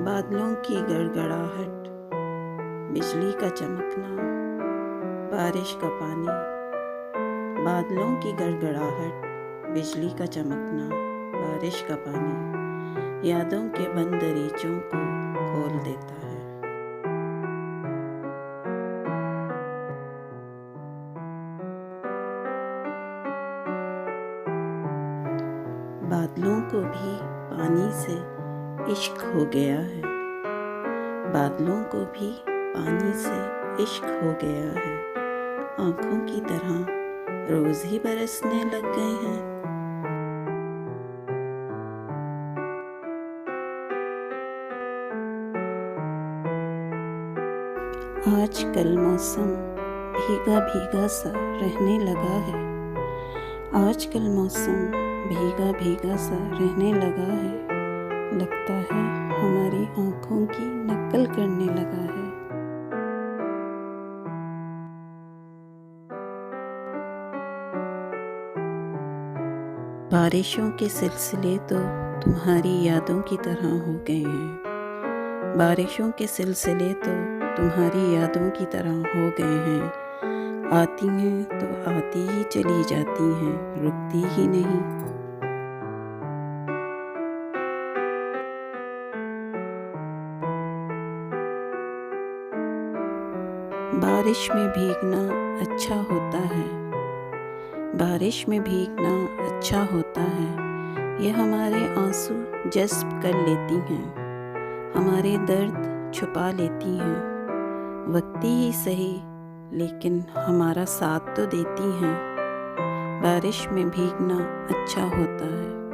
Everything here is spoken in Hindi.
बादलों की गड़गड़ाहट, बिजली का चमकना, बारिश का पानी। बादलों की गड़गड़ाहट, बिजली का चमकना, बारिश का पानी यादों के बंद दरीचों को खोल देता है। बादलों को भी पानी से इश्क हो गया है। बादलों को भी पानी से इश्क हो गया है। आँखों की तरह रोज ही बरसने लग गए हैं। आजकल मौसम भीगा भीगा सा रहने लगा है। आजकल मौसम भीगा भीगा सा रहने लगा है। लगता है हमारी आँखों की नकल करने लगा है। बारिशों के सिलसिले तो तुम्हारी यादों की तरह हो गए हैं। बारिशों के सिलसिले तो तुम्हारी यादों की तरह हो गए हैं। आती हैं तो आती ही चली जाती हैं, रुकती ही नहीं। बारिश में भीगना अच्छा होता है। बारिश में भीगना अच्छा होता है। ये हमारे आंसू जज्ब कर लेती हैं, हमारे दर्द छुपा लेती हैं। वक्ती ही सही लेकिन हमारा साथ तो देती हैं। बारिश में भीगना अच्छा होता है।